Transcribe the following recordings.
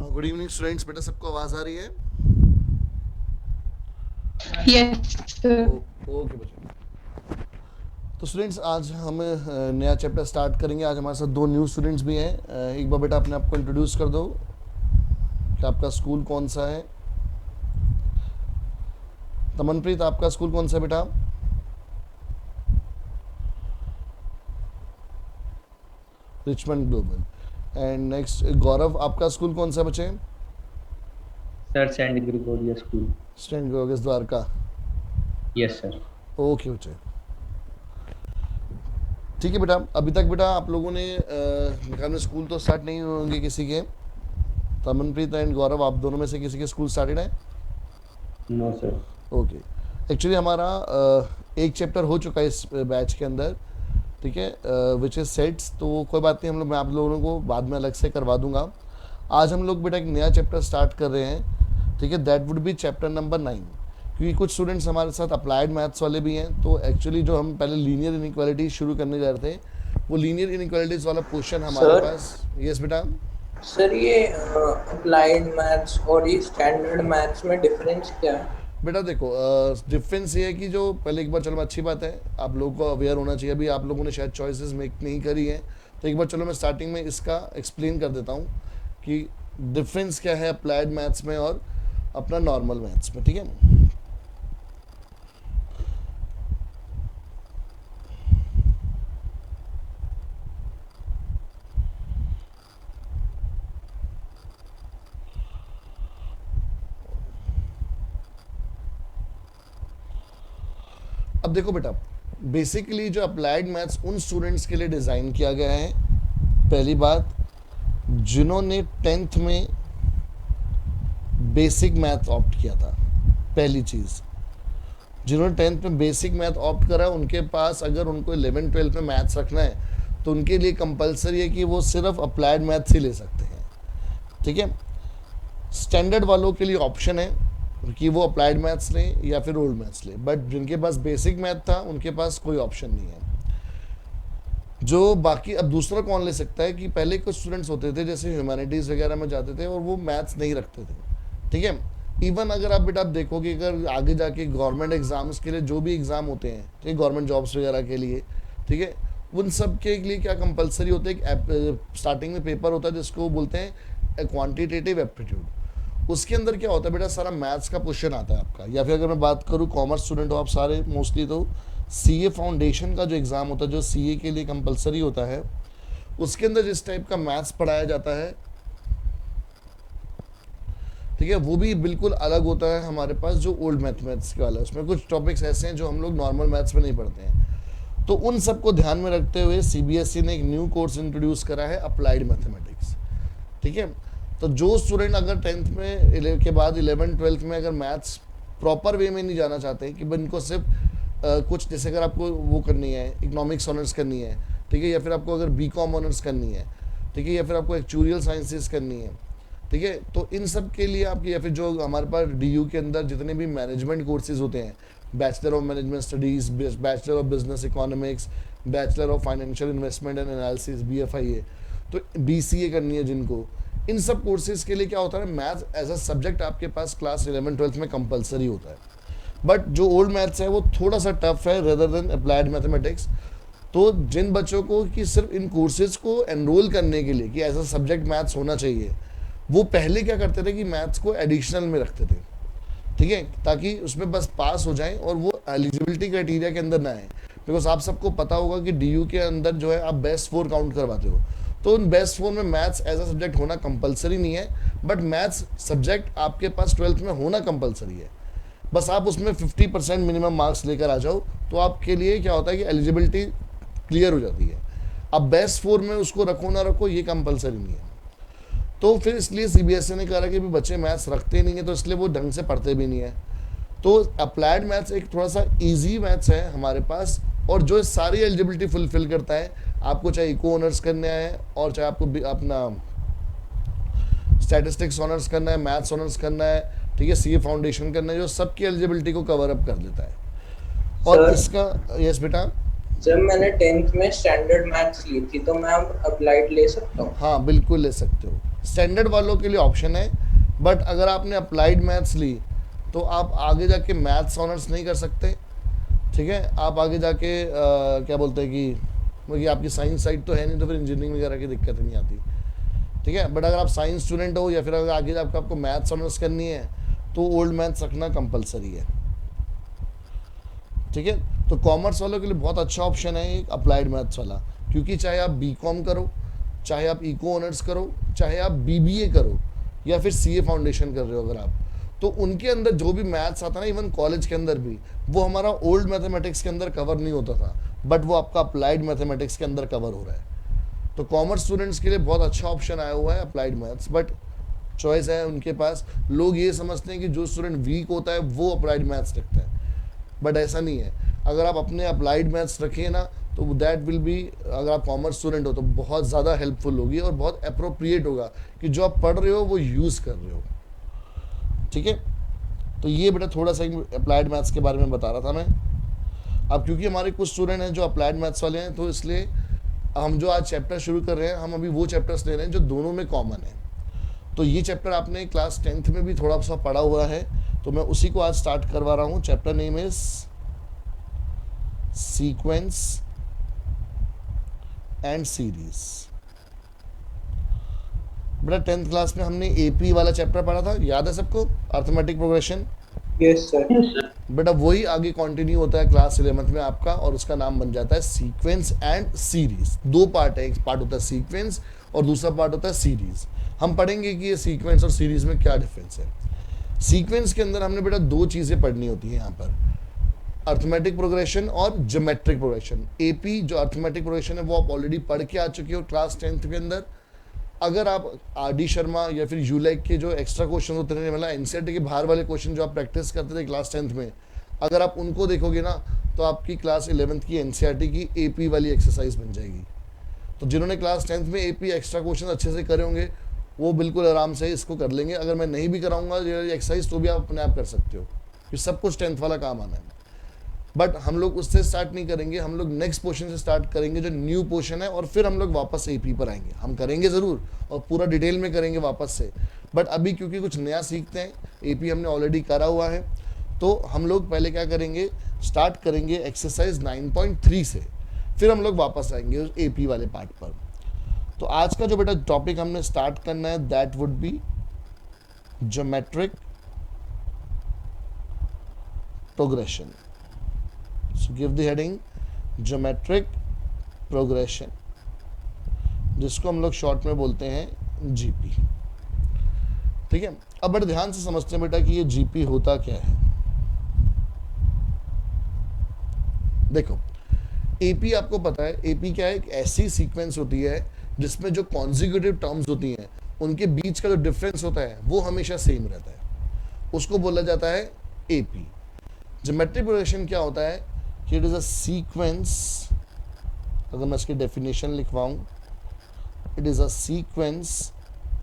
Good evening students. बेटा सबको आवाज आ रही है? Yes sir. ओके बच्चे। तो स्टूडेंट्स आज हम नया चैप्टर स्टार्ट करेंगे। आज हमारे साथ दो न्यू स्टूडेंट्स भी हैं। एक बार बेटा अपने आप को इंट्रोड्यूस कर दो कि आपका स्कूल कौन सा है। तमनप्रीत, आपका स्कूल कौन सा है बेटा? Richmond Global. And next Gaurav, आपका स्कूल कौन सा है बच्चे? Sir saint Gregorios school. Saint Gregorios Dwarka. Yes sir. Okay बच्चे, ठीक है बेटा। अभी तक बेटा आप लोगों ने निकाल में स्कूल तो स्टार्ट नहीं होंगे किसी के। तमनप्रीत एंड गौरव, आप दोनों में से किसी के स्कूल स्टार्टेड है? No sir. ओके। एक्चुअली हमारा एक चैप्टर हो चुका है इस बैच के अंदर, ठीक है, विच इज़ सेट्स। तो कोई बात नहीं, हम लोग मैं आप लोगों को बाद में अलग से करवा दूंगा। आज हम लोग बेटा एक नया चैप्टर स्टार्ट कर रहे हैं, ठीक है। That would be chapter number 9। क्योंकि कुछ स्टूडेंट्स हमारे साथ अप्लाइड मैथ्स वाले भी हैं, तो एक्चुअली जो हम पहले लीनियर इनइक्वालिटी शुरू करने जा रहे थे, वो लीनियर इनइक्वालिटीज़ वाला क्वेश्चन हमारे सर पास। यस बेटा। सर ये अप्लाइड मैथ्स और ये स्टैंडर्ड मैथ्स में डिफरेंस क्या है? बेटा देखो, डिफरेंस ये है कि जो पहले एक बार, चलो अच्छी बात है, आप लोगों को अवेयर होना चाहिए। अभी आप लोगों ने शायद चॉइसेस मेक नहीं करी है, तो एक बार चलो मैं स्टार्टिंग में इसका एक्सप्लेन कर देता हूँ कि डिफरेंस क्या है अप्लाइड मैथ्स में और अपना नॉर्मल मैथ्स में, ठीक है। अब देखो बेटा, बेसिकली जो अप्लाइड मैथ्स उन स्टूडेंट्स के लिए डिज़ाइन किया गया है, पहली बात, जिन्होंने 10th में बेसिक मैथ ऑप्ट किया था। पहली चीज़, जिन्होंने 10th में बेसिक मैथ ऑप्ट करा, उनके पास अगर उनको 11 12 में मैथ्स रखना है तो उनके लिए कंपलसरी है कि वो सिर्फ अप्लाइड मैथ्स ही ले सकते हैं, ठीक है। स्टैंडर्ड वालों के लिए ऑप्शन है कि वो अप्लाइड मैथ्स लें या फिर ओल्ड मैथ्स लें, बट जिनके पास बेसिक मैथ था उनके पास कोई ऑप्शन नहीं है। जो बाकी, अब दूसरा कौन ले सकता है कि पहले कुछ स्टूडेंट्स होते थे जैसे ह्यूमैनिटीज़ वगैरह में जाते थे और वो मैथ्स नहीं रखते थे, ठीक है। इवन अगर आप बेटा आप देखोगे, अगर आगे जाके गवर्नमेंट एग्जाम्स के लिए जो भी एग्ज़ाम होते हैं, ठीक है, गवर्नमेंट जॉब्स वगैरह के लिए, ठीक है, उन सब के लिए क्या कंपलसरी होता है, स्टार्टिंग में पेपर होता है जिसको बोलते हैं क्वान्टिटेटिव एप्टीट्यूड। उसके अंदर क्या होता है बेटा, सारा मैथ्स का क्वेश्चन आता है आपका। या फिर अगर मैं बात करूँ, कॉमर्स स्टूडेंट हो आप सारे मोस्टली, तो सीए फाउंडेशन का जो एग्ज़ाम होता है, जो सीए के लिए कंपलसरी होता है, उसके अंदर जिस टाइप का मैथ्स पढ़ाया जाता है, ठीक है, वो भी बिल्कुल अलग होता है हमारे पास जो ओल्ड मैथमेटिक्स वाला है। उसमें कुछ टॉपिक्स ऐसे हैं जो हम लोग नॉर्मल मैथ्स में नहीं पढ़ते हैं। तो उन सबको ध्यान में रखते हुए सीबीएसई ने एक न्यू कोर्स इंट्रोड्यूस करा है, अप्लाइड मैथमेटिक्स, ठीक है। तो जो स्टूडेंट अगर 10th में के बाद 11 12th में अगर मैथ्स प्रॉपर वे में नहीं जाना चाहते कि इनको सिर्फ कुछ, जैसे अगर आपको वो करनी है, इकोनॉमिक्स ऑनर्स करनी है, ठीक है, या फिर आपको अगर बीकॉम ऑनर्स करनी है, ठीक है, या फिर आपको एक्चुरियल साइंसेस करनी है, ठीक है, तो इन सब के लिए आपकी, या फिर जो हमारे पास डीयू के अंदर जितने भी मैनेजमेंट कोर्सेज होते हैं, bachelor of management studies, bachelor of business economics, bachelor of financial investment and analysis, BFIA, तो बीसीए करनी है जिनको, इन सब कोर्सेज के लिए क्या होता है, मैथ एज अ सब्जेक्ट आपके पास क्लास 11 12th में कंपलसरी होता है। बट जो ओल्ड मैथ्स है वो थोड़ा सा टफ है रेदर देन अप्लाइड मैथमेटिक्स। तो जिन बच्चों को कि सिर्फ इन कोर्सेज को एनरोल करने के लिए कि एज अ सब्जेक्ट मैथ्स होना चाहिए, वो पहले क्या करते थे कि मैथ्स को एडिशनल में रखते थे, ठीक है, ताकि उसमें बस पास हो जाएं और वो एलिजिबिलिटी क्राइटेरिया के अंदर ना आए। बिकॉज आप सबको पता होगा कि डीयू के अंदर जो है आप बेस्ट 4 काउंट करवाते हो, तो उन बेस्ट 4 में मैथ्स एज अ सब्जेक्ट होना कंपलसरी नहीं है, बट मैथ्स सब्जेक्ट आपके पास 12th में होना कंपलसरी है। बस आप उसमें 50% मिनिमम मार्क्स लेकर आ जाओ तो आपके लिए क्या होता है कि एलिजिबिलिटी क्लियर हो जाती है। अब बेस्ट 4 में उसको रखो ना रखो ये कंपलसरी नहीं है। तो फिर इसलिए सीबीएसई ने कहा कि भी बच्चे मैथ्स रखते नहीं है, तो इसलिए वो ढंग से पढ़ते भी नहीं है। तो अप्लाइड मैथ्स एक थोड़ा सा इजी मैथ्स है हमारे पास, और जो सारी एलिजिबिलिटी फुलफिल करता है। आपको चाहे इको ऑनर्स करना है और चाहे आपको अपना स्टैटिस्टिक्स ऑनर्स करना है, मैथ्स ऑनर्स करना है, ठीक है, सीए फाउंडेशन करना है, जो सबकी एलिजिबिलिटी को कवर अप कर देता है। और सर इसका, यस बेटा, जब मैंने 10th में स्टैंडर्ड मैथ्स ली थी तो मैं अब अप्लाइड ले सकता हूँ? हाँ बिल्कुल ले सकते हो, स्टैंडर्ड वालों के लिए ऑप्शन है, बट अगर आपने अप्लाइड मैथ्स ली तो आप आगे जाके मैथ्स ऑनर्स नहीं कर सकते, ठीक है। आप आगे जाके क्या बोलते हैं कि आपकी साइंस साइड तो है नहीं, तो फिर इंजीनियरिंग वगैरह की दिक्कत नहीं आती, ठीक है। बट अगर आप साइंस स्टूडेंट हो या फिर अगर आगे जाकर आपको मैथ्स ऑनर्स करनी है तो ओल्ड मैथ्स रखना कंपलसरी है, ठीक है। तो कॉमर्स वालों के लिए बहुत अच्छा ऑप्शन है एक अप्लाइड मैथ्स वाला, क्योंकि चाहे आप बीकॉम करो, चाहे आप इको ऑनर्स करो, चाहे आप बीबीए करो, या फिर सीए फाउंडेशन कर रहे हो अगर आप, तो उनके अंदर जो भी मैथ्स आता है ना, इवन कॉलेज के अंदर भी, वो हमारा ओल्ड मैथमेटिक्स के अंदर कवर नहीं होता था, बट वो आपका अप्लाइड मैथमेटिक्स के अंदर कवर हो रहा है। तो कॉमर्स स्टूडेंट्स के लिए बहुत अच्छा ऑप्शन आया हुआ है अप्लाइड मैथ्स, बट चॉइस है उनके पास। लोग ये समझते हैं कि जो स्टूडेंट वीक होता है वो अप्लाइड मैथ्स रखता है, बट ऐसा नहीं है। अगर आप अपने अप्लाइड मैथ्स रखिए ना, तो दैट विल बी, अगर आप कॉमर्स स्टूडेंट हो तो बहुत ज़्यादा हेल्पफुल होगी और बहुत अप्रोप्रिएट होगा कि जो आप पढ़ रहे हो वो यूज़ कर रहे हो, ठीक है। तो ये बेटा थोड़ा सा अप्लाइड मैथ्स के बारे में बता रहा था मैं। अब क्योंकि हमारे कुछ स्टूडेंट हैं जो अप्लाइड मैथ्स वाले हैं, तो इसलिए हम जो आज चैप्टर शुरू कर रहे हैं, हम अभी वो चैप्टर्स ले रहे हैं जो दोनों में कॉमन है। तो ये चैप्टर आपने क्लास 10th में भी थोड़ा सा पढ़ा हुआ है, तो मैं उसी को आज स्टार्ट करवा रहा हूँ। Chapter name is sequence and series. बेटा 10th क्लास में हमने एपी वाला चैप्टर पढ़ा था, याद है सबको, अर्थमेटिक प्रोग्रेशन। Yes sir. बेटा वही आगे कंटिन्यू होता है क्लास 11th में आपका, और उसका नाम बन जाता है सीक्वेंस एंड सीरीज। दो पार्ट है, एक पार्ट होता है सीक्वेंस और दूसरा पार्ट होता है सीरीज। हम पढ़ेंगे कि ये सीक्वेंस और सीरीज में क्या डिफरेंस है। सीक्वेंस के अंदर हमने बेटा दो चीज़ें पढ़नी होती है यहाँ पर, अर्थमेटिक प्रोग्रेशन और ज्योमेट्रिक प्रोग्रेशन। एपी जो अर्थमेटिक प्रोग्रेशन है वो आप ऑलरेडी पढ़ के आ चुके हो क्लास 10th के अंदर। अगर आप आर डी शर्मा या फिर यूलैक के जो एक्स्ट्रा क्वेश्चन होते हैं, मतलब एनसीईआरटी के बाहर वाले क्वेश्चन जो आप प्रैक्टिस करते थे क्लास 10th में, अगर आप उनको देखोगे ना, तो आपकी क्लास 11th की एनसीईआरटी की एपी वाली एक्सरसाइज बन जाएगी। तो जिन्होंने क्लास 10th में एपी एक्स्ट्रा क्वेश्चन अच्छे से करे होंगे वो बिल्कुल आराम से इसको कर लेंगे। अगर मैं नहीं भी कराऊंगा ये एक्सरसाइज तो भी आप अपने आप कर सकते हो, कि सब कुछ 10th वाला काम आना है। बट हम लोग उससे स्टार्ट नहीं करेंगे, हम लोग नेक्स्ट पोर्शन से स्टार्ट करेंगे जो न्यू पोर्शन है, और फिर हम लोग वापस एपी पर आएंगे। हम करेंगे ज़रूर और पूरा डिटेल में करेंगे वापस से, बट अभी क्योंकि कुछ नया सीखते हैं, एपी हमने ऑलरेडी करा हुआ है, तो हम लोग पहले क्या करेंगे, स्टार्ट करेंगे एक्सरसाइज 9.3 से, फिर हम लोग वापस आएंगे उस एपी वाले पार्ट पर। तो आज का जो बेटा टॉपिक हमने स्टार्ट करना है that would be geometric progression. So give the heading geometric progression, जिसको हम लोग शॉर्ट में बोलते हैं जीपी, ठीक है। अब बड़े ध्यान से समझते हैं बेटा कि ये जीपी होता क्या है। देखो एपी आपको पता है, एपी क्या है, एक ऐसी सीक्वेंस होती है जिसमें जो कॉन्जिक्यूटिव टर्म्स होती हैं उनके बीच का जो डिफरेंस होता है वो हमेशा सेम रहता है, उसको बोला जाता है एपी। ज्योमेट्रिक प्रोग्रेशन क्या होता है कि इट इज अ सीक्वेंस, अगर मैं इसकी डेफिनेशन लिखवाऊं, it is a sequence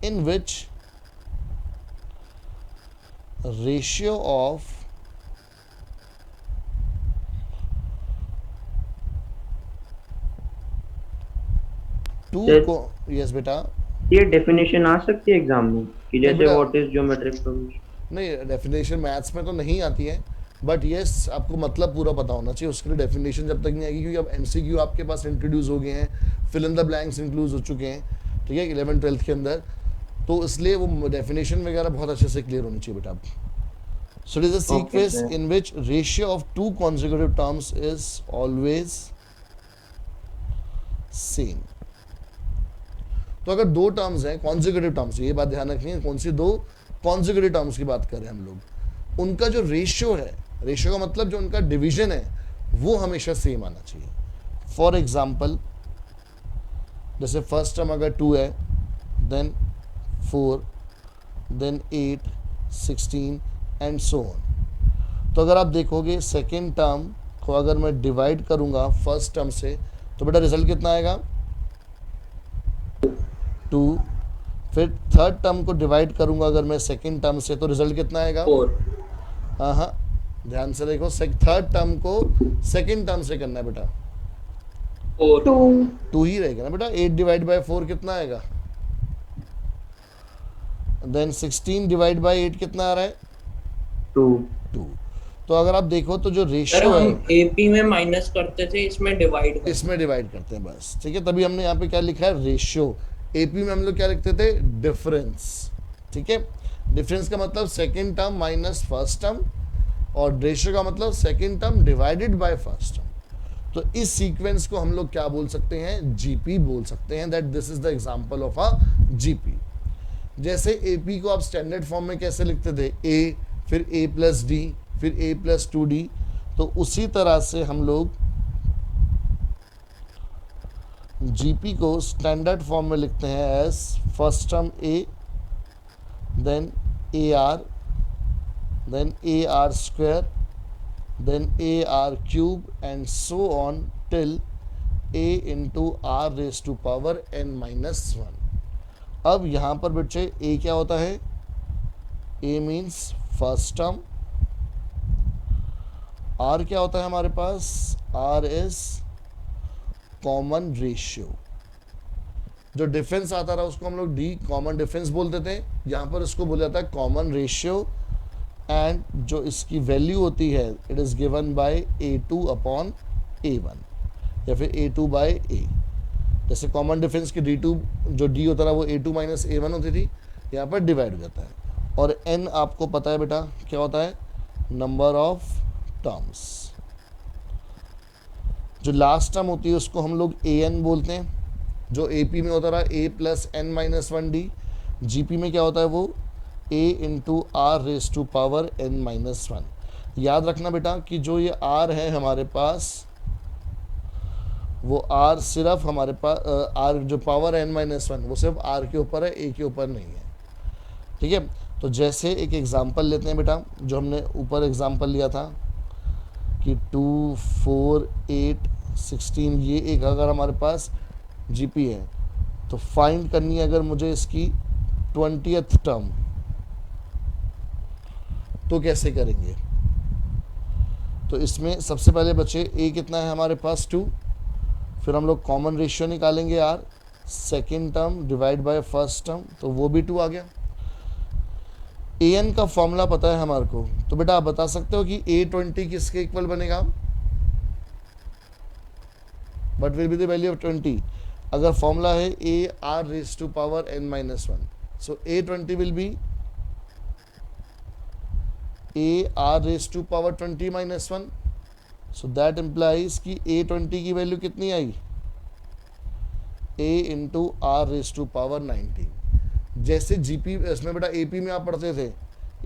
in which ratio of two को, यस बेटा, ये डेफिनेशन आ सकती है एग्जाम में कि जैसे बेटा- व्हाट इज ज्योमेट्रिक प्रोग्रेशन? नहीं डेफिनेशन मैथ्स में तो नहीं आती है, बट येस आपको मतलब पूरा पता होना चाहिए, उसके लिए डेफिनेशन जब तक नहीं आएगी, क्योंकि अब एमसीक्यू आपके पास इंट्रोड्यूस हो गए हैं, fill in the blanks include हो चुके हैं, ठीक है, 11th 12th के अंदर, तो इसलिए वो डेफिनेशन वगैरह बहुत अच्छे से क्लियर होनी चाहिए बेटा आप। So it is a sequence sir. In which ratio of two consecutive terms is always same. तो अगर दो टर्म्स हैं कॉन्जिक्यूटिव टर्म्स, ये बात ध्यान रखनी है, कौन सी दो, कॉन्जिक्यूटिव टर्म्स की बात कर रहे हैं हम लोग, उनका जो रेशियो है, रेशियो का मतलब जो उनका डिवीजन है वो हमेशा सेम आना चाहिए। फॉर एग्जाम्पल जैसे फर्स्ट टर्म अगर 2 है, then 4, then 8, 16 and so on. तो अगर आप देखोगे सेकेंड टर्म को अगर मैं डिवाइड करूंगा फर्स्ट टर्म से, तो बेटा रिजल्ट कितना आएगा, 2। फिर थर्ड टर्म को डिवाइड करूंगा अगर मैं सेकेंड टर्म से, तो रिजल्ट कितना आएगा, 4। हाँ ध्यान से देखो, थर्ड टर्म को सेकेंड टर्म से करना है बेटा, 4. 2. 2 ही रहेगा ना बेटा. 8 डिवाइड बाय 4 कितना आएगा? देन 16 डिवाइड बाय 8 कितना आ रहा है? 2. 2. तो अगर आप देखो तो जो सर रेशियो हम है एपी में माइनस करते थे, इसमें डिवाइड करते इसमें डिवाइड करते हैं बस. ठीक है, तभी हमने यहाँ पे क्या लिखा है? रेशियो. एपी में हम लोग क्या लिखते थे? डिफरेंस. ठीक है, डिफरेंस का मतलब second term minus first term, और रेशियो का मतलब second term divided by first term. तो इस सीक्वेंस को हम लोग क्या बोल सकते हैं? जीपी बोल सकते हैं. That this is the example of a GP. जैसे एपी को आप स्टैंडर्ड फॉर्म में कैसे लिखते थे? ए, फिर ए प्लस डी, फिर ए प्लस 2d. तो उसी तरह से हम लोग जीपी को स्टैंडर्ड फॉर्म में लिखते हैं as first term a, then a r, then a r square, then AR cube and so on till A into R raised to power n minus 1. अब यहाँ पर बच्चे A क्या होता है? A means first term. R क्या होता है हमारे पास? R is common ratio. जो डिफरेंस आता रहा उसको हम लोग D कॉमन डिफरेंस बोलते थे. यहाँ पर इसको बोला जाता है कॉमन रेशियो. एंड जो इसकी वैल्यू होती है it is given by A2 upon A1 या फिर A2 बाय A. जैसे कॉमन डिफरेंस की D2 जो D होता रहा वो A2 माइनस A1 होती थी, यहाँ पर डिवाइड हो जाता है. और N आपको पता है बेटा क्या होता है? Number of terms. जो लास्ट टर्म होती है उसको हम लोग AN बोलते हैं. जो AP में होता रहा A plus N minus 1D, GP में क्या होता है? वो A into r raise to power n minus 1. याद रखना बेटा कि जो ये R है हमारे पास, वो R सिर्फ हमारे पास R जो पावर n माइनस 1 वो सिर्फ R के ऊपर है, A के ऊपर नहीं है. ठीक है, तो जैसे एक एग्जांपल लेते हैं बेटा, जो हमने ऊपर एग्जांपल लिया था कि 2, 4, 8, 16, ये एक अगर हमारे पास GP है तो फाइंड करनी है अगर मुझे इसकी 20th टर्म, तो कैसे करेंगे? तो इसमें सबसे पहले बच्चे A कितना है हमारे पास? 2. फिर हम लोग कॉमन रेशियो निकालेंगे R, second term divide by first term, तो वो भी 2 आ गया. AN का फॉर्मूला पता है हमारे को, तो बेटा आप बता सकते हो कि A20 किसके इक्वल बनेगा? But will be the value of 20. अगर फॉर्मूला है AR raise to power n minus 1, so A20 will be AR raised to power 20 minus 1. So that implies कि A20 की वैल्यू कितनी आई? A into R raised to power 19. जैसे GP इसमें बेटा AP में आप पढ़ते थे,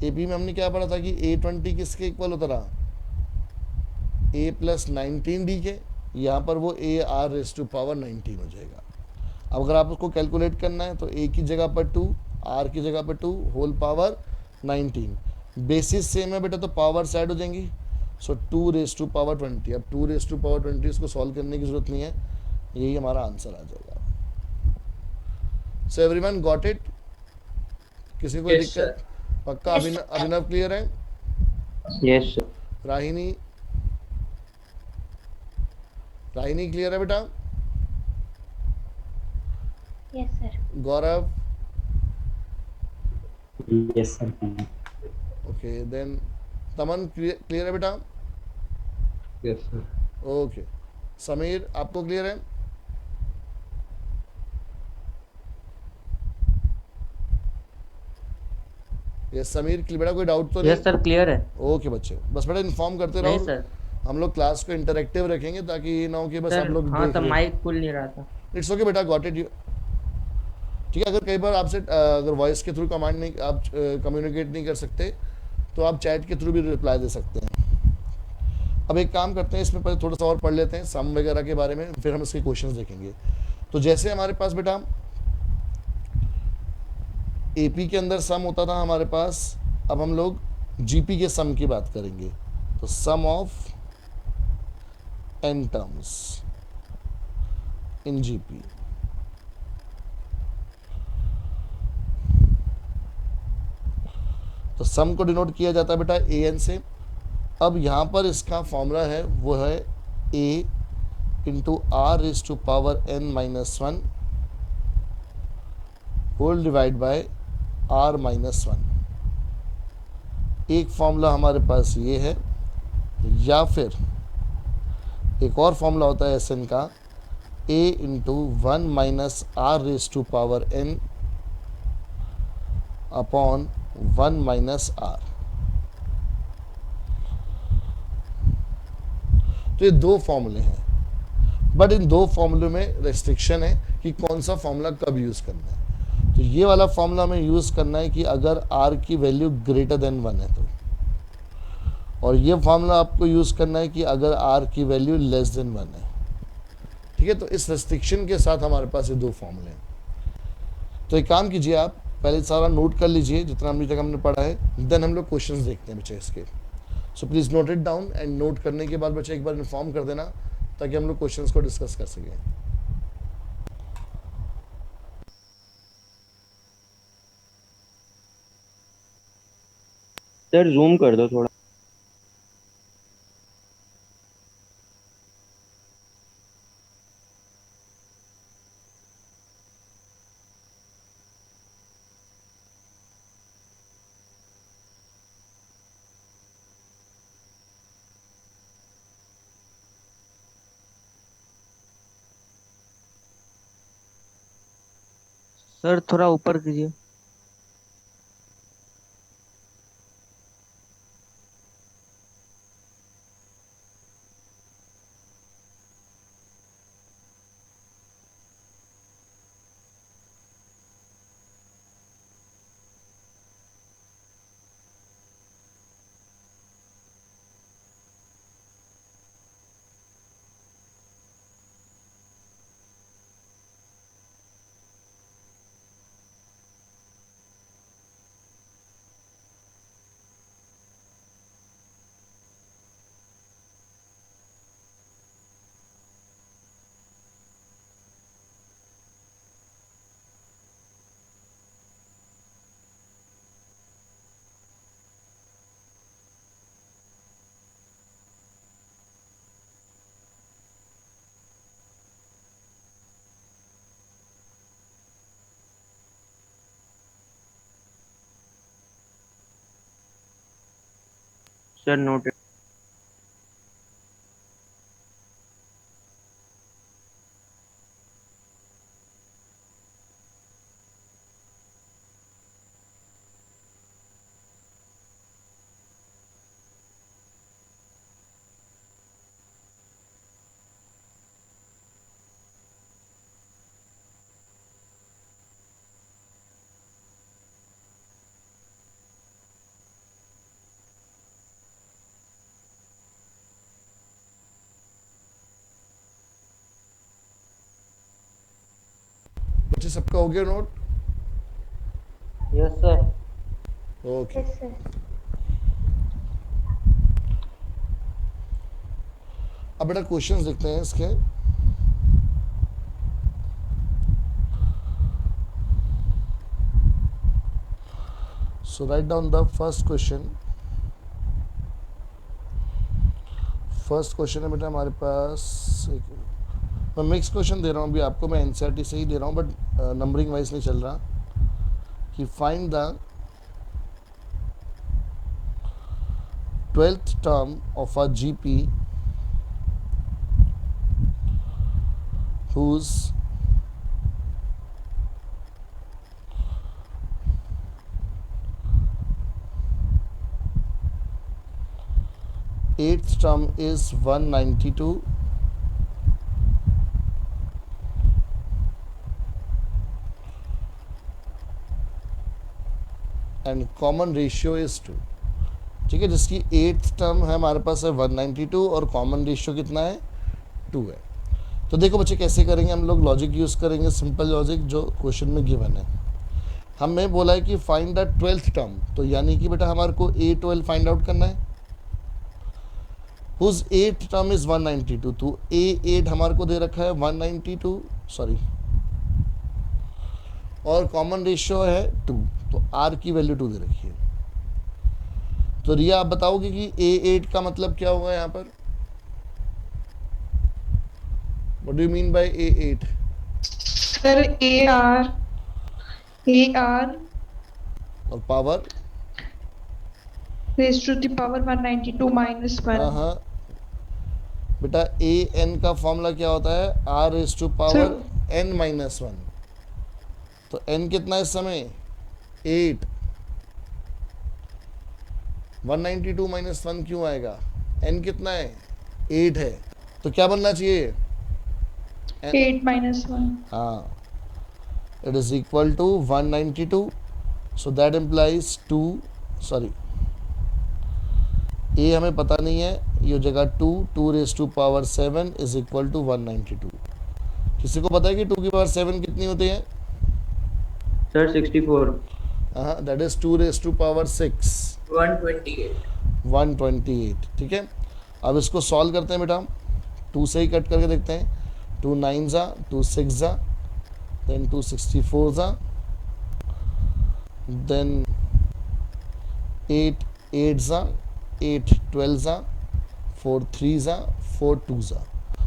AP में हमने क्या पढ़ा था कि A20 किसके इक्वल होता रहा? A प्लस 19D के. यहाँ पर वो AR raised to power 19 हो जाएगा. अब अगर आप उसको कैलकुलेट करना है तो A की जगह पर 2, R की जगह पर 2, होल पावर 19. बेसिस सेम है बेटा तो पावर साइड हो जाएंगी. सो 2 रेज टू पावर 20. अब 2 रेज टू पावर 20 इसको सॉल्व करने की जरूरत नहीं है, यही हमारा आंसर आ जाएगा. So everyone got it? किसी को Yes, दिक्कत? पक्का? अभिनव क्लियर है? Yes, sir. राहिनी क्लियर है बेटा? Yes, sir. गौरव? Yes, sir. ओके, देन तमन क्लियर है बेटा? Yes, sir. ओके. समीर आपको क्लियर है? यस समीर, बेटा कोई डाउट तो नहीं? यस सर, क्लियर है. ओके बच्चे, बस बेटा इन्फॉर्म करते नहीं रहो. सर. हम लोग क्लास को इंटरेक्टिव रखेंगे ताकि ये ना हो कि बस आप सर लोग हाँ, देख तो रहे हो. माइक खुल नहीं रहा था. इट्स ओके बेटा, गॉट इट. ठीक है, अगर कई बार आपसे अगर वॉइस के थ्रू कमांड नहीं, आप कम्युनिकेट नहीं कर सकते तो आप चैट के थ्रू भी रिप्लाई दे सकते हैं. अब एक काम करते हैं, इसमें पहले थोड़ा सा और पढ़ लेते हैं सम वगैरह के बारे में, फिर हम इसके क्वेश्चंस देखेंगे. तो जैसे हमारे पास बेटा एपी के अंदर सम होता था हमारे पास, अब हम लोग जीपी के सम की बात करेंगे. तो सम of n terms in GP. तो सम को डिनोट किया जाता है बेटा an से. अब यहाँ पर इसका फॉर्मूला है वो है a into r raise to power n minus one whole divide by r minus one. एक फॉर्मूला हमारे पास ये है, या फिर एक और फॉर्मूला होता है एस एन का, a into one minus r raise to power n upon one minus r. तो ये दो फॉर्मूले हैं, बट इन दो फॉर्मूले में रेस्ट्रिक्शन है कि कौन सा फॉर्मूला कब यूज करना है। तो ये वाला फॉर्मूला हमें यूज करना है कि अगर r की वैल्यू ग्रेटर देन वन है तो, और ये फॉर्मूला आपको यूज करना है कि अगर r की वैल्यू लेस देन वन है। ठीक है, तो इस रेस्ट्रिक्शन के साथ हमारे पास ये दो फॉर्मूले हैं। तो एक काम कीजिए, आप पहले सारा नोट कर लीजिए जितना अभी तक हमने पढ़ा है, देन हम लोग क्वेश्चंस देखते हैं बच्चे इसके। So please note it down, and note करने के बाद बच्चे एक बार इन्फॉर्म कर देना ताकि हम लोग क्वेश्चंस को डिस्कस कर सकें। सर जूम कर दो थोड़ा। सर थोड़ा ऊपर कीजिए। Sir note. बच्चे सबका हो गया नोट? Yes sir. ओके, अब बेटा क्वेश्चंस देखते हैं इसके। So write down the first question. First question है बेटा हमारे पास, मैं मिक्स क्वेश्चन दे रहा हूँ अभी आपको, मैं एनसीईआरटी से ही दे रहा हूँ बट नंबरिंग वाइज नहीं चल रहा, कि find the 12th term of a GP whose eighth term is 192 and common ratio is 2। ठीक है, जिसकी एट्थ टर्म है हमारे पास है 192 और कॉमन रेशियो कितना है 2 है। तो देखो बच्चे कैसे करेंगे हम लोग, लॉजिक यूज़ करेंगे, सिंपल लॉजिक जो क्वेश्चन में गिवन है। हमें बोला है कि फाइंड द 12th टर्म, तो यानी कि बेटा हमारे को A12 फाइंड आउट करना है, हुज 8th टर्म इज 192। तो A8 हमारे को दे रखा है 192, सॉरी, और कॉमन रेशियो है 2, तो R की वैल्यू 2 दे रखी है। तो रिया आप बताओगे कि A8 का मतलब क्या होगा यहाँ पर? What do you mean by A8? Sir, AR और power? raised to the power 192 minus हाँ 1. हाँ बेटा, an का फॉर्मूला क्या होता है? r raise to power n minus 1. तो n कितना है इस समय? 8. 192 माइनस 1 क्यों आएगा? n कितना है? 8 है. तो क्या बनना चाहिए? 8 minus 1. हाँ, it is equal to 192. So that implies 2, sorry, a हमें पता नहीं है, ये हो जाएगा 2 raise to power 7 is equal to 192. किसी को पता है कि 2 की पावर 7 कितनी होती है? सर 64. हाँ, that is 2 raise to power 6, 128. 128. ठीक है, अब इसको सॉल्व करते हैं बेटा. 2 से ही कट करके देखते हैं. 2 9 जा, 2 6 जा, then 2 64 जा, then 8 8 जा, 8 12 जा, 4 3 जा, 4 2 जा.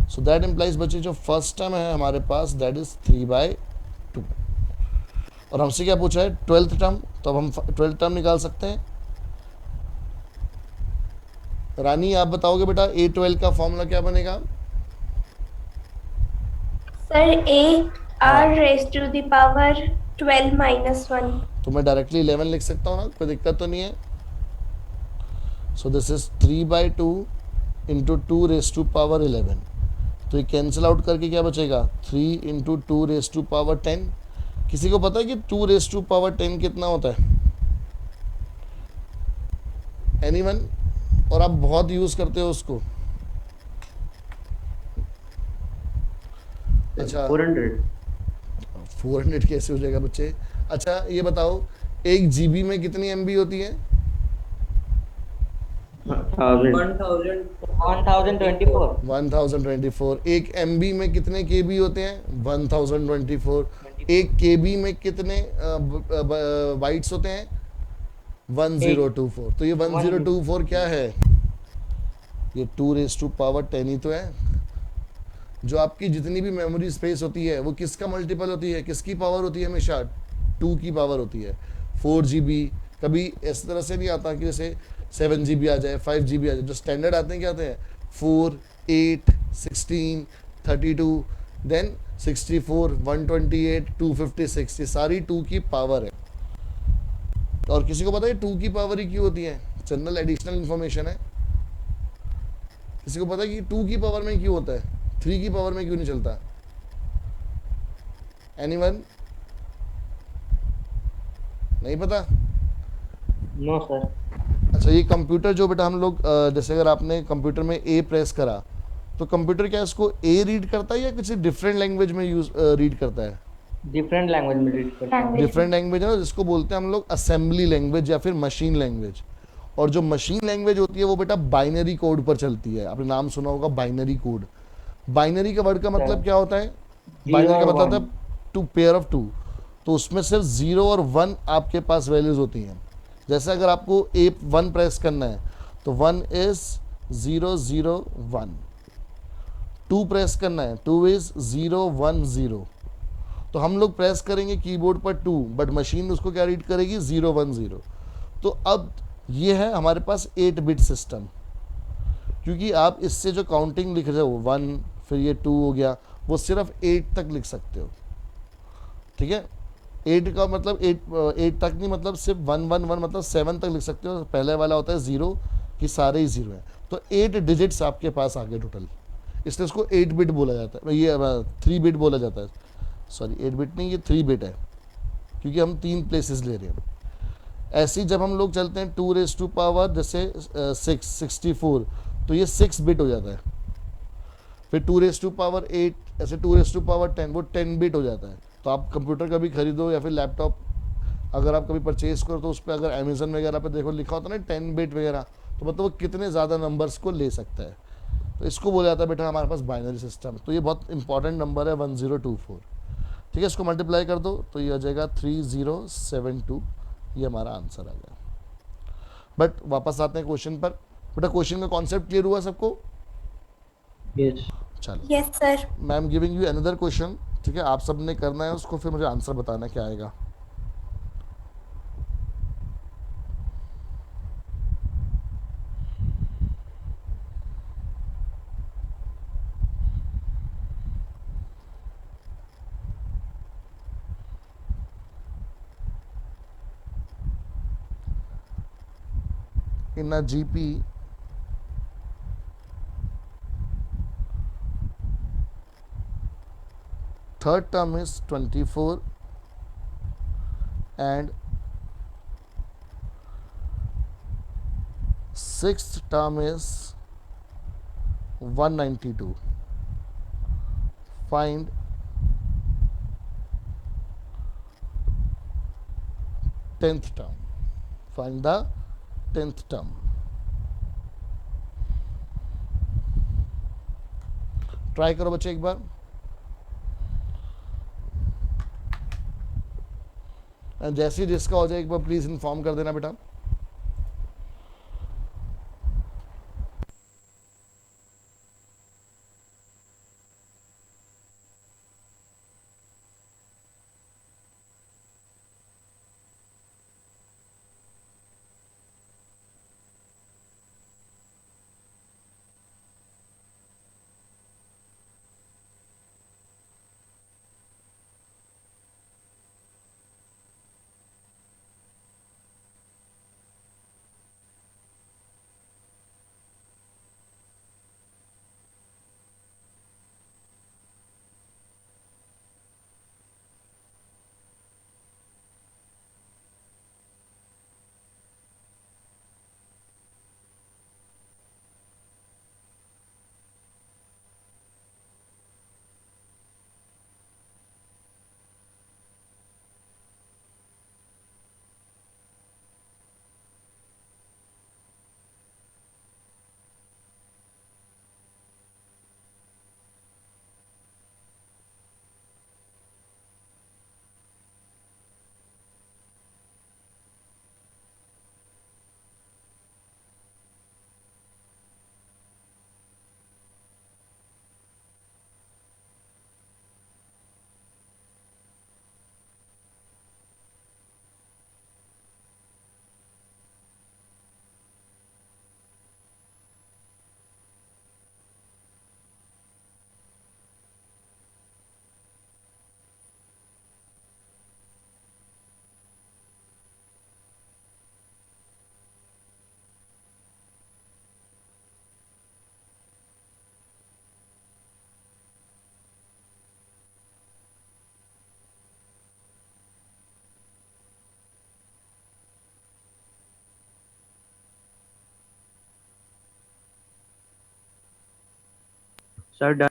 सो दैट इम्प्लाइज बच्चे जो फर्स्ट टर्म है हमारे पास दैट इज 3/2. और हमसे क्या पूछा है? 12th term. तो अब हम 12th टर्म निकाल सकते हैं. रानी आप बताओगे बेटा A12 का फॉर्मूला क्या बनेगा? Sir AR raised to the power 12 minus 1. तो मैं डायरेक्टली 11 लिख सकता हूँ ना, कोई दिक्कत तो नहीं है. So this is 3/2 into 2 raise to power 11. तो ये कैंसिल आउट करके क्या बचेगा? 3 इंटू 2 रेज टू पावर 10. किसी को पता है कि 2 रेज टू पावर 10 कितना होता है? एनीवन? और आप बहुत यूज करते हो उसको. अच्छा, 400 कैसे हो जाएगा बच्चे? अच्छा ये बताओ, 1 GB में कितनी MB होती है? 1000. 1024. 1024. 1 MB में कितने KB होते हैं? 1024. 1 KB में कितने बाइट्स होते हैं? 1024. तो ये 1024 क्या है? ये 2 रेज टू पावर 10 ही तो है. जो आपकी जितनी भी मेमोरी स्पेस होती है वो किसका मल्टीपल होती है? किसकी पावर होती है? हमेशा 2 की पावर होती है. 4 GB कभी इस तरह से नहीं आता कि जैसे 7 GB आ जाए, 5 GB आ जाए. जो स्टैंडर्ड आते हैं क्या आते हैं? 4 8 16 32 देन 64 128 256. ये सारी 2 की पावर है. और किसी को पता है 2 की पावर ही क्यों होती है? जनरल एडिशनल इंफॉर्मेशन है. किसी को पता है कि 2 की पावर में क्यों होता है? 3 की पावर में क्यों नहीं चलता? एनीवन? नहीं पता? No sir. अच्छा, ये कंप्यूटर जो बेटा हम लोग जैसे अगर आपने कंप्यूटर में A प्रेस करा तो कंप्यूटर क्या इसको A रीड करता है या किसी डिफरेंट लैंग्वेज में रीड करता है? डिफरेंट लैंग्वेज में रीड करता है. डिफरेंट लैंग्वेज है ना, जिसको बोलते हैं हम लोग असेंबली लैंग्वेज या फिर मशीन लैंग्वेज. और जो मशीन लैंग्वेज होती है वो बेटा बाइनरी कोड पर चलती है. आपने नाम सुना होगा बाइनरी कोड. बाइनरी का वर्ड का मतलब क्या होता है? बाइनरी का मतलब होता है टू पेयर ऑफ 2. तो उसमें सिर्फ 0 और 1 आपके पास वैल्यूज होती हैं. जैसे अगर आपको A1 प्रेस करना है तो 1 इज 0 0 1. 2 प्रेस करना है 2 इज 0 1 0. तो हम लोग प्रेस करेंगे कीबोर्ड पर 2 बट मशीन उसको क्या रीड करेगी? 0 1 0. तो अब ये है हमारे पास 8 बिट सिस्टम. क्योंकि आप इससे जो काउंटिंग लिख रहे हो 1 फिर ये 2 हो गया, वो सिर्फ 8 तक लिख सकते हो. ठीक है, 8 का मतलब 8 तक नहीं, मतलब सिर्फ 1 1 1 मतलब 7 तक लिख सकते हो. पहले वाला होता है 0 कि सारे ही 0 हैं. तो 8 डिजिट्स आपके पास आ गए टोटल. इसलिए इसको 8 बिट बोला जाता है. ये 3 बिट बोला जाता है. सॉरी 8 बिट नहीं, ये 3 बिट है क्योंकि हम 3 प्लेसेस ले रहे हैं. ऐसे ही जब हम लोग चलते हैं 2 रेज टू पावर जैसे 64 तो ये 6 बिट हो जाता है. फिर 2 रेज टू पावर 8 ऐसे 2 रेज टू पावर 10 वो 10 बिट हो जाता है. तो आप कंप्यूटर कभी खरीदो या फिर लैपटॉप अगर आप कभी परचेज करो तो उस पर अगर अमेजन वगैरह पे देखो लिखा होता है ना 10 बिट वगैरह, तो मतलब वो कितने ज़्यादा नंबर्स को ले सकता है. तो इसको बोला जाता है बेटा हमारे पास बाइनरी सिस्टम. तो ये बहुत इंपॉर्टेंट नंबर है 1024. ठीक है, इसको मल्टीप्लाई कर दो तो ये आ जाएगा 3072. ये हमारा आंसर आ गया. बट वापस आते हैं क्वेश्चन पर. बेटा क्वेश्चन का कॉन्सेप्ट क्लियर हुआ सबको? यस. चलो, Yes, sir. मैं am giving you another question, ठीक है, आप सब ने करना है उसको, फिर मुझे आंसर बताना क्या आएगा. In a GP, third term is 24 and sixth term is 192. Find tenth term. Find the 10th term. Try करो बच्चे एक बार. जैसे ही जिसका हो जाए एक बार प्लीज इन्फॉर्म कर देना बेटा. Sir, done.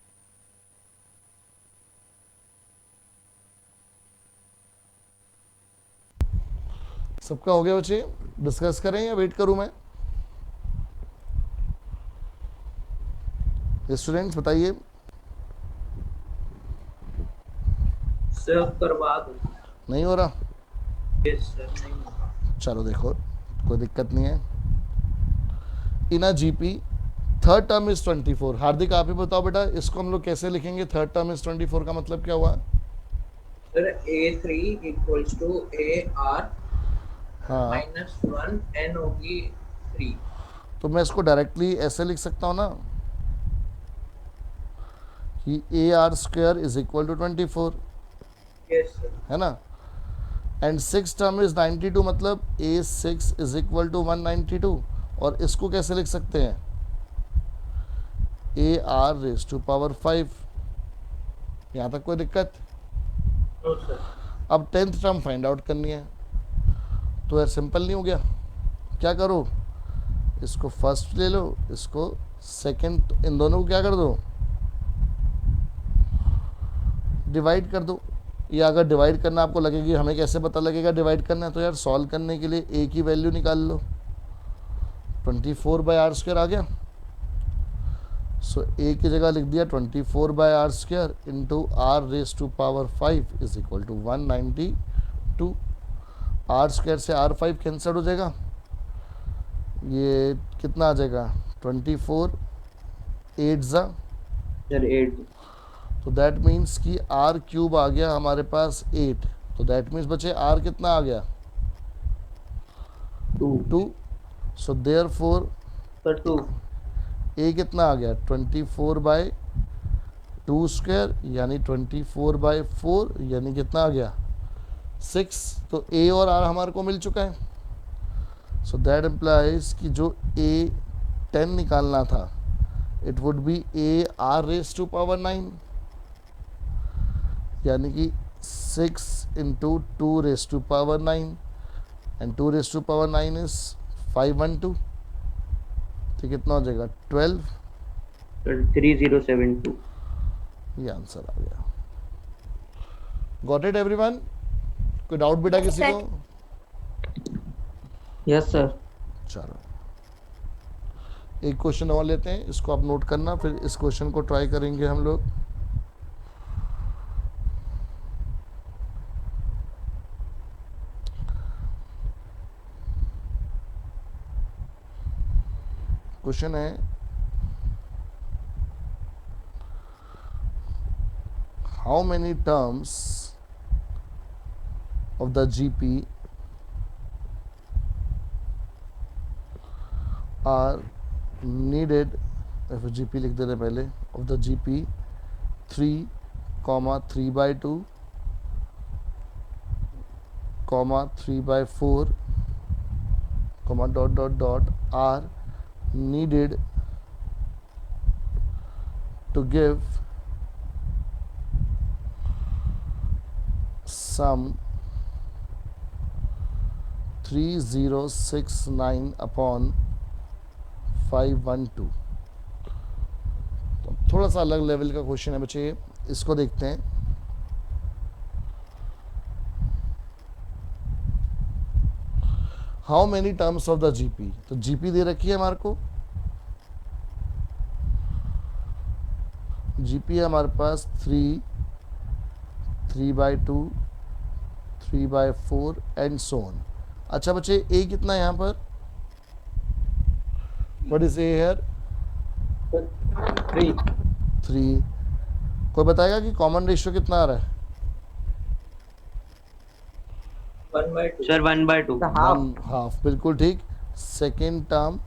सबका हो गया बच्चे? डिस्कस करें या वेट करूं मैं? स्टूडेंट्स बताइए. सर करवा दो. नहीं हो रहा? यस सर, नहीं होगा. चलो देखो, कोई दिक्कत नहीं है. In a GP third term is 24. Hardik आप ही बताओ बेटा, इसको हम लोग कैसे लिखेंगे? थर्ड टर्म इज 24 का मतलब क्या हुआ? Sir A3 equals to AR हाँ, माइनस 1 N होगी 3. तो मैं इसको डायरेक्टली ऐसे लिख सकता हूँ ना कि AR² is equal to 24, yes sir. है ना. एंड सिक्स टर्म इज 92, मतलब A6 इज इक्वल टू 192. और इसको कैसे लिख सकते हैं? AR⁵5. यहाँ तक कोई दिक्कत? No sir. अब 10th टर्म फाइंड आउट करनी है, तो यार सिंपल नहीं हो गया? क्या करो, इसको फर्स्ट ले लो, इसको सेकंड, इन दोनों को क्या कर दो, डिवाइड कर दो. या अगर डिवाइड करना आपको लगेगी, हमें कैसे पता लगेगा डिवाइड करना है, तो यार सॉल्व करने के लिए ए की वैल्यू निकाल लो. 24/r² आ गया. सो ए की जगह लिख दिया 24/r² into R⁵5 is equal to 192. R² से R5 कैंसिल हो जाएगा, ये कितना आ जाएगा? 24 8 ज़ा सर 8. तो दैट मीन्स कि आर क्यूब आ गया हमारे पास 8, तो दैट मीन्स बचे आर कितना आ गया 2. So therefore sir 2. A कितना आ गया 24/2 स्क्वायर यानी 24/4 यानी कितना आ गया 6. तो ए और आर हमारे को मिल चुका है. सो दैट इम्प्लाइज कि जो ए 10 निकालना था it would be a r raise to power 9 यानी कि 6 into 2 raise to power 9 and 2 raise to power 9 is 512. तो कितना हो जाएगा 12. सर 3072. ये आंसर आ गया. Got it everyone? कोई डाउट बेटा किसी sir. को? Yes sir. चलो एक क्वेश्चन और लेते हैं, इसको आप नोट करना, फिर इस क्वेश्चन को ट्राई करेंगे हम लोग. क्वेश्चन है how many terms of the GP are needed, if GP लिख देने पहले, of the GP 3, 3/2, 3/4, are needed to give sum 3069 upon 512. तो थोड़ा सा अलग लेवल का क्वेश्चन है बच्चे, इसको देखते हैं. How many terms of the GP, तो जीपी दे रखी है हमारे को. जीपी है हमारे पास 3, 3/2, 3/4 एंड सो ऑन. अच्छा बच्चे ए कितना है यहाँ पर? What is a here? 3. कोई बताएगा कि कॉमन रेशियो कितना आ रहा है? 1/2. सर 1/2. हाफ, बिल्कुल ठीक. Second term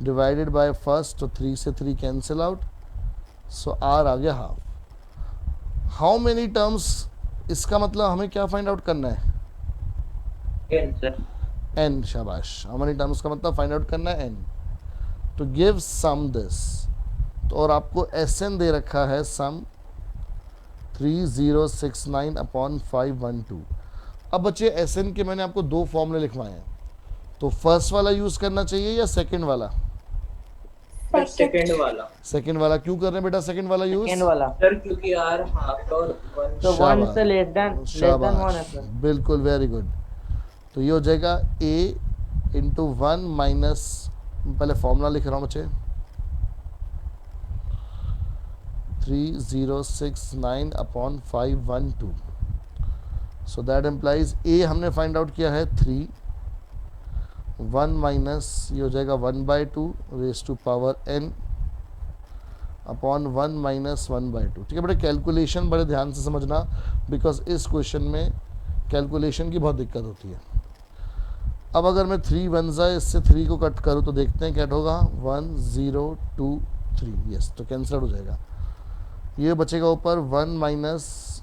divided by first, तो 3 से 3 कैंसिल आउट, सो आर आ गया हाफ. हाउ मेनी टर्म्स, इसका मतलब हमें क्या फाइंड आउट करना है? Sir n. शाबाश. हाउ मेनी टर्म्स का मतलब फाइंड आउट करना है n. To give sum this, तो और आपको Sn दे रखा है सम 3069 अपॉन 512. अब बच्चे Sn के मैंने आपको 2 फॉर्मूले लिखवाए हैं, तो फर्स्ट वाला यूज करना चाहिए या सेकंड वाला? सेकंड वाला. सेकंड वाला. क्यों कर रहे हैं बेटा सेकंड वाला यूज? सेकंड वाला. सर क्योंकि r हाफ और 1. तो 1 से लेस देन 1 है शाबाश, सर. बिल्कुल, वेरी गुड. तो ये हो जाएगा a इंटू 1 माइनस, पहले फॉर्मूला लिख रहा हूँ बच्चे, 3069 अपॉन 512. सो दैट इम्प्लाइज ए हमने फाइंड आउट किया है 3, 1 माइनस ये हो जाएगा 1/2 raise to power n upon 1 minus 1/2. ठीक है बेटा, कैलकुलेशन बड़े ध्यान से समझना, बिकॉज इस क्वेश्चन में कैलकुलेशन की बहुत दिक्कत होती है. अब अगर मैं 3 1 जाए इससे 3 को कट करूँ तो देखते हैं क्या होगा. 1 0 2 3, यस, तो कैंसिल हो जाएगा. ये बचेगा ऊपर 1 minus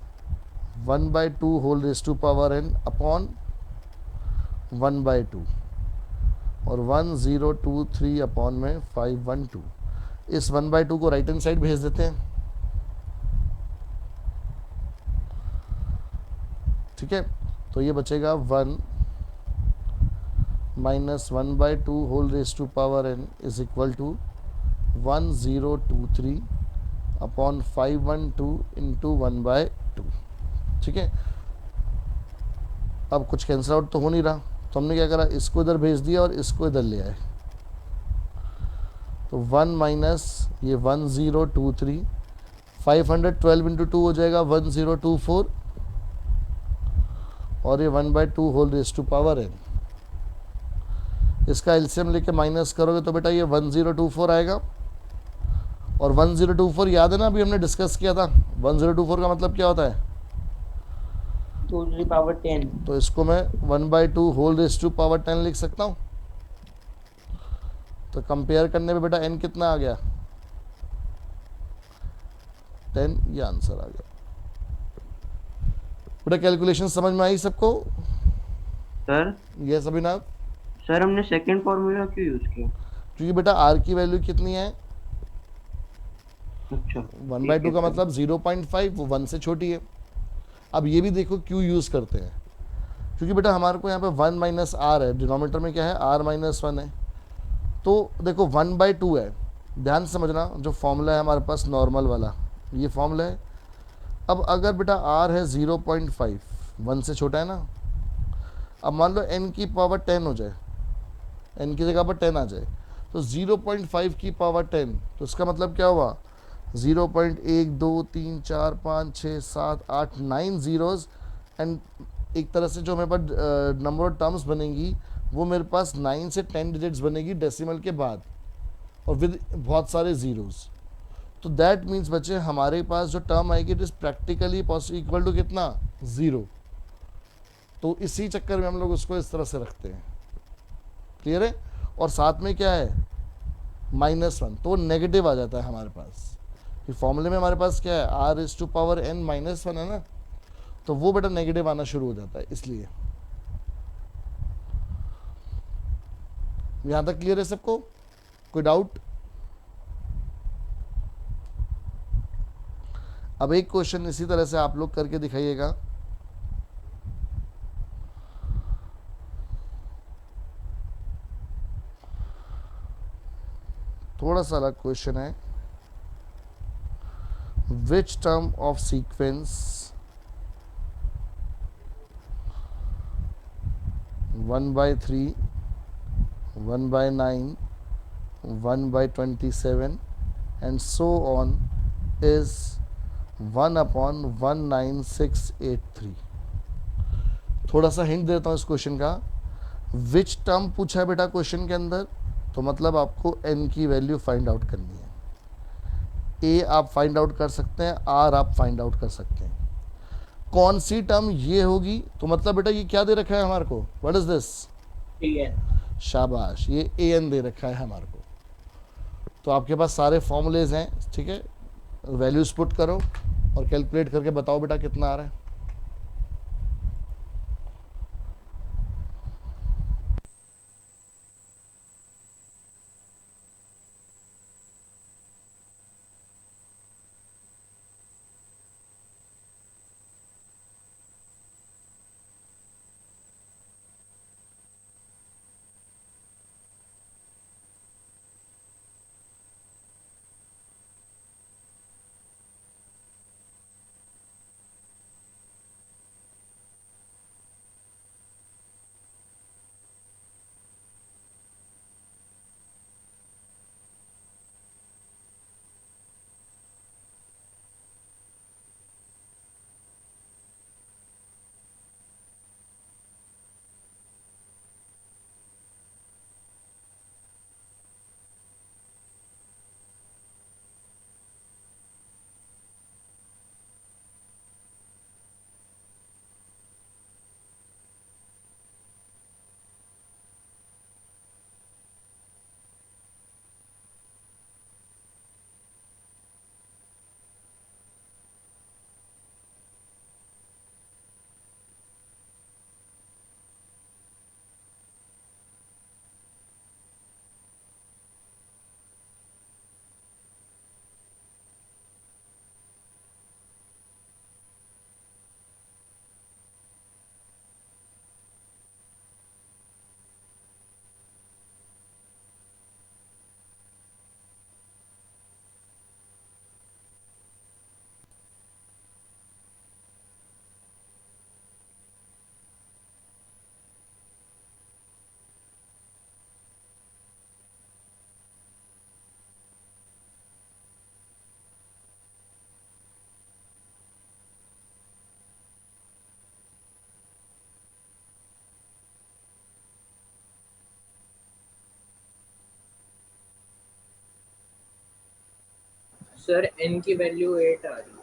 1/2 whole raise to power n upon 1/2 और 1 0 2 3 अपॉन में 512. इस 1/2 को राइट हैंड साइड भेज देते हैं. ठीक है, तो ये बचेगा 1 minus 1/2 whole raise to power n is equal to 1023 upon 512 into 1/2. ठीक है, अब कुछ कैंसिल आउट तो हो नहीं रहा, तो हमने क्या करा, इसको इधर भेज दिया और इसको इधर ले आए. तो 1 माइनस ये 1023, 512 इंटू 2 हो जाएगा 1024 और ये 1/2 whole raise to power n. इसका एलसीएम लेके माइनस करोगे तो बेटा ये 1024 आएगा और 1024 याद है ना, अभी हमने डिस्कस किया था 1024 का मतलब क्या होता है? 2 to the power 10. तो इसको मैं 1/2 होल रेज टू पावर 10 लिख सकता हूँ। तो कंपेयर करने पे बेटा n कितना आ गया? 10, ये आंसर आ गया। बेटा कैलकुलेशन समझ में आई सबको? सर ये सभी ना, सर हमने सेकंड फॉर्मूला क्यों यूज किया? क्योंकि बेटा r की वैल्यू कितनी है? अच्छा 1/2 का मतलब 0.5, वो 1 से छोटी है। अब ये भी देखो क्यों यूज़ करते हैं, क्योंकि बेटा हमारे को यहाँ पे 1 माइनस आर है, डिनोमीटर में क्या है? r माइनस 1 है। तो देखो 1/2 है, ध्यान से समझना, जो फॉर्मूला है हमारे पास नॉर्मल वाला, ये फॉर्मूला है। अब अगर बेटा r है 0.5, 1 से छोटा है ना, अब मान लो n की पावर 10 हो जाए, n की जगह पर 10 आ जाए, तो 0.5 की पावर 10, तो इसका मतलब क्या हुआ? 0.1 2 3 4 5 6 7 8 9 जीरोस, एंड एक तरह से जो मेरे पास नंबर ऑफ टर्म्स बनेंगी वो मेरे पास 9 से 10 डिजिट्स बनेगी डेसिमल के बाद, और विद बहुत सारे ज़ीरोज़। तो दैट मीन्स बच्चे हमारे पास जो टर्म आएगी it is practically equal to कितना? 0। तो इसी चक्कर में हम लोग उसको इस तरह से रखते हैं। क्लियर है? और साथ में क्या है? -1, तो नेगेटिव आ जाता है हमारे पास। ये फॉर्मूले में हमारे पास क्या है? r⁻n−1 है ना, तो वो बेटा नेगेटिव आना शुरू हो जाता है, इसलिए। यहाँ तक क्लियर है सबको? कोई डाउट? अब एक क्वेश्चन इसी तरह से आप लोग करके दिखाइएगा। थोड़ा सा अलग क्वेश्चन है। Which term of sequence 1/3, 1/9, 1/27 and so on is 1/19683। थोड़ा सा हिंट देता हूँ इस क्वेश्चन का। विच टर्म पूछा है बेटा क्वेश्चन के अंदर, तो मतलब आपको n की वैल्यू फाइंड आउट करनी है। a आप फाइंड आउट कर सकते हैं, r आप फाइंड आउट कर सकते हैं। कौन सी टर्म ये होगी, तो मतलब बेटा ये क्या दे रखा है हमारे को? What is this? an शाबाश, ये an दे रखा है हमारे को। तो आपके पास सारे फॉर्मूलेज हैं, ठीक है। वैल्यूज पुट करो और कैलकुलेट करके बताओ बेटा कितना आ रहा है। सर n की वैल्यू 8 आ रही है।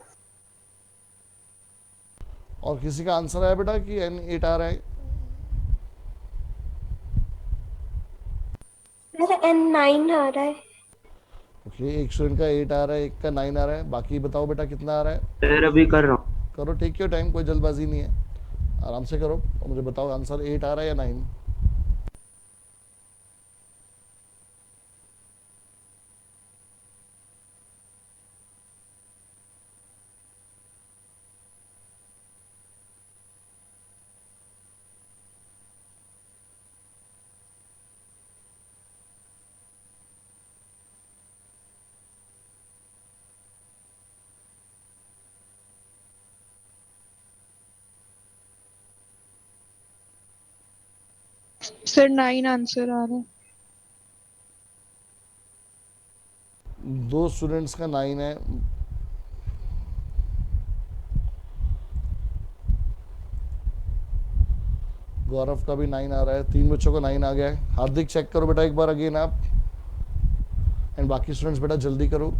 और किसी का आंसर आया बेटा कि n 8 आ रहा है? सर एन 9 आ रहा है। ओके, एक स्टूडेंट का 8 आ रहा है, एक का 9 आ रहा है। बाकी बताओ बेटा कितना आ रहा है? सर अभी कर रहा हूँ। करो, टेक योर टाइम, कोई जल्दबाजी नहीं है, आराम से करो और मुझे बताओ आंसर 8 आ रहा है या 9? सर 9 आंसर आ रहा है। दो स्टूडेंट्स का 9 है। गौरव का भी 9 आ रहा है, 3 बच्चों को 9 आ गया है। हार्दिक चेक करो बेटा एक बार अगेन आप, एंड बाकी स्टूडेंट्स बेटा जल्दी करो।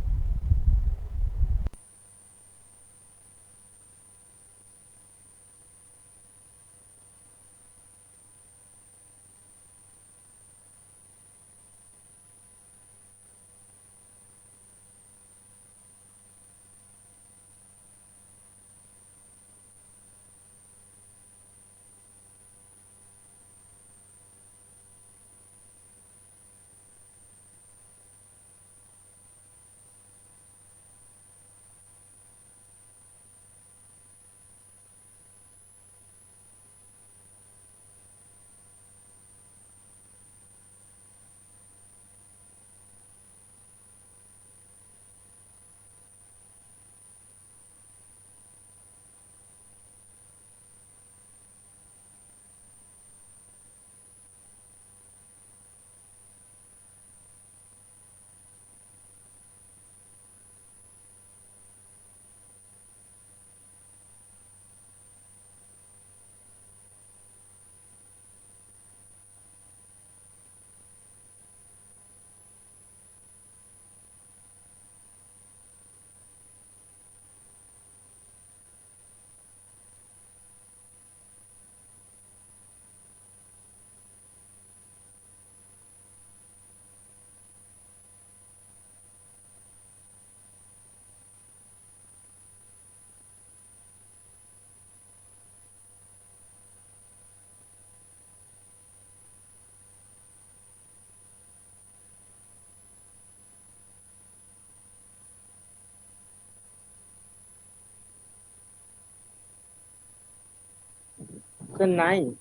सर 9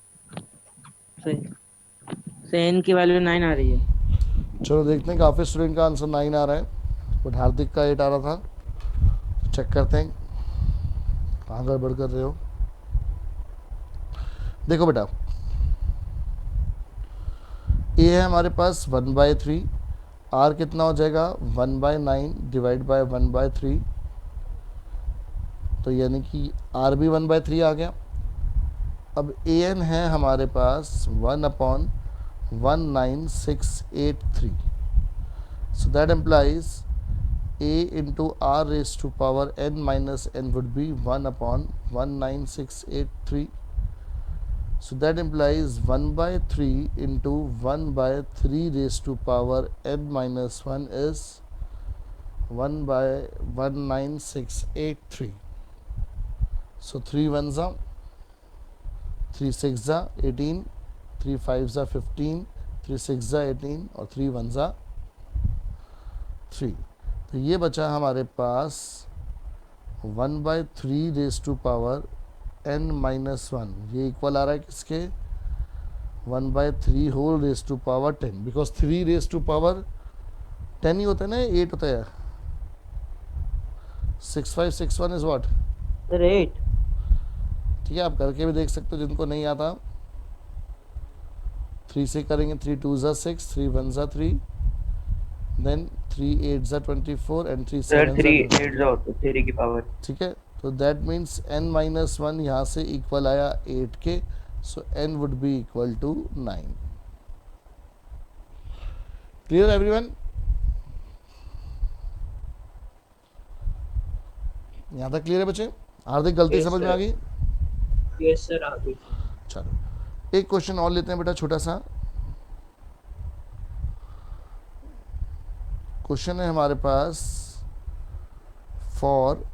से एन की वैल्यू 9 आ रही है। चलो देखते हैं, काफ़ी स्टूडेंट का आंसर 9 आ रहा है, बट हार्दिक का 8 आ रहा था। चेक करते हैं कहाँ गड़बड़ कर रहे हो। देखो बेटा, ए है हमारे पास 1/3, आर कितना हो जाएगा 1/9 डिवाइड बाय 1/3, तो यानी कि आर भी 1/3 आ गया। अब ए एन है हमारे पास 1/19683, so that implies a into r raised to power n minus n would be 1/19683, so that implies 1/3 into 1/3 raised to power n minus 1 is 1/19683. So 3 ones are 3 6 are 18, 3 5 are 15, 3 6 are 18 और 3 1 are 3। तो ये बचा हमारे पास 1/3 raise to power n minus 1, ये equal आ रहा है किसके 1/3 whole raise to power 10, because 3 raise to power 10 ही होता है ना, 8 होता है। 6561 इज व्हाट? सर 8। ठीक है, आप करके भी देख सकते हो जिनको नहीं आता। 3 से करेंगे, 3 2s are 6, 3 1s are 3, then 3 8s are 24 and 3 sir 7s 3 are 20। 8 जाओ तो 3 की पावर। ठीक है, तो दैट मीन्स n माइनस 1 यहाँ से इक्वल आया 8 के, so n would be equal to 9। Clear everyone? यहाँ तक क्लियर है बच्चे? हार्दिक, गलती Yes, समझ में sir. आ गई? Yes, sir. आगे. चलो एक क्वेश्चन और लेते हैं बेटा, छोटा सा क्वेश्चन है हमारे पास। For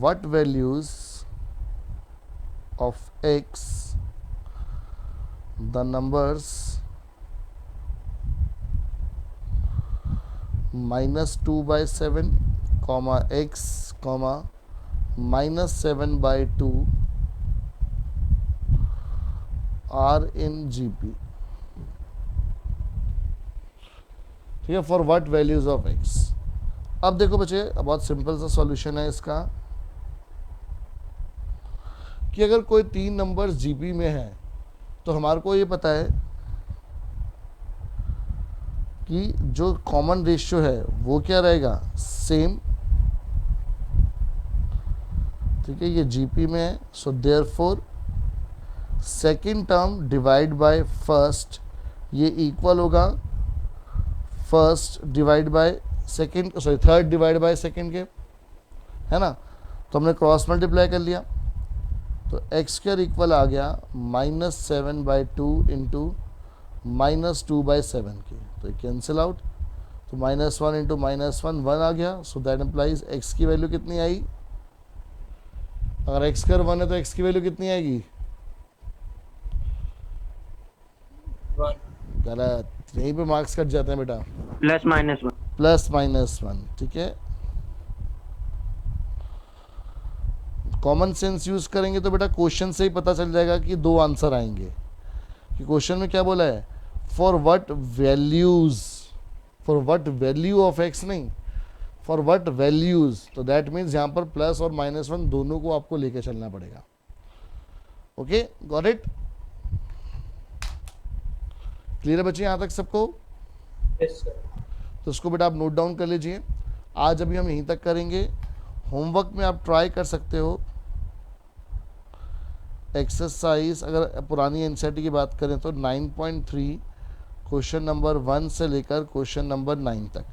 what values of x the numbers -2/7 comma x comma -7/2 are in GP। ठीक है, for what values of x। अब देखो बच्चे, बहुत सिंपल सा सॉल्यूशन है इसका कि अगर कोई 3 नंबर जीपी में है तो हमारे को ये पता है कि जो कॉमन रेशियो है वो क्या रहेगा, सेम। ठीक है, ये जीपी में है, so therefore second term divide by first ये इक्वल होगा first divide by second, sorry third divide by second के, है ना। तो हमने क्रॉस मल्टीप्लाई कर लिया तो एक्स स्क्वायर इक्वल आ गया -7/2 इंटू -2/7 के, तो ये कैंसिल आउट। तो -1 इंटू -1 1 आ गया। सो दैट इम्प्लाइज एक्स की वैल्यू कितनी आई, अगर एक्स स्क्वायर 1 है तो एक्स की वैल्यू कितनी आएगी? 1. गलत, यहीं पे मार्क्स कट जाते हैं बेटा। +-1। +-1, ठीक है। कॉमन सेंस यूज करेंगे तो बेटा क्वेश्चन से ही पता चल जाएगा कि 2 आंसर आएंगे। कि क्वेश्चन में क्या बोला है, for what values, for what value of x नहीं, फॉर व्हाट वैल्यूज। तो दैट मीन्स यहाँ पर प्लस और -1 दोनों को आपको लेके चलना पड़ेगा। Okay, got it? क्लियर है बच्चे यहाँ तक सबको? Yes, sir. तो उसको बेटा आप नोट डाउन कर लीजिए। आज अभी हम यहीं तक करेंगे। होमवर्क में आप ट्राई कर सकते हो एक्सरसाइज, अगर पुरानी एनसीईआरटी की बात करें तो 9.3 क्वेश्चन नंबर 1 से लेकर क्वेश्चन नंबर 9 तक।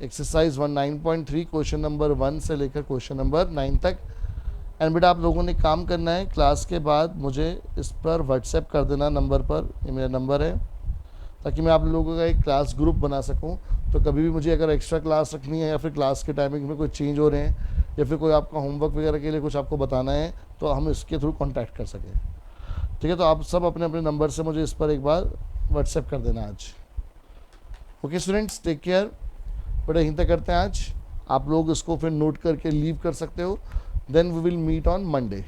एक्सरसाइज 9.3 क्वेश्चन नंबर 1 से लेकर क्वेश्चन नंबर 9 तक। एंड बेटा आप लोगों ने काम करना है, क्लास के बाद मुझे इस पर व्हाट्सएप कर देना नंबर पर, ये मेरा नंबर है, ताकि मैं आप लोगों का एक क्लास ग्रुप बना सकूं। तो कभी भी मुझे अगर एक्स्ट्रा क्लास रखनी है या फिर क्लास के टाइमिंग में कोई चेंज हो रहे हैं या फिर कोई आपका होमवर्क वगैरह के लिए कुछ आपको बताना है तो हम इसके थ्रू कांटेक्ट कर सकें। ठीक है, तो आप सब अपने अपने नंबर से मुझे इस पर एक बार व्हाट्सएप कर देना आज। Okay students, take care. बेटा यहीं तक करते हैं आज। आप लोग इसको फिर नोट करके लीव कर सकते हो। Then we will meet on Monday.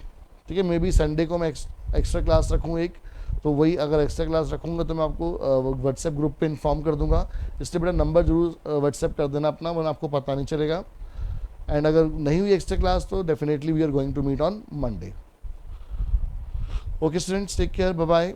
ठीक है, मे बी संडे को मैं एक्स्ट्रा क्लास रखूँ एक, तो वही अगर एक्स्ट्रा क्लास रखूँगा तो मैं आपको व्हाट्सएप ग्रुप पे इन्फॉर्म कर दूंगा। इसलिए बेटा नंबर जरूर व्हाट्सएप कर देना अपना, वरना आपको पता नहीं चलेगा। एंड अगर नहीं हुई एक्स्ट्रा क्लास तो definitely we are going to meet on Monday. Okay students, take care, bye bye.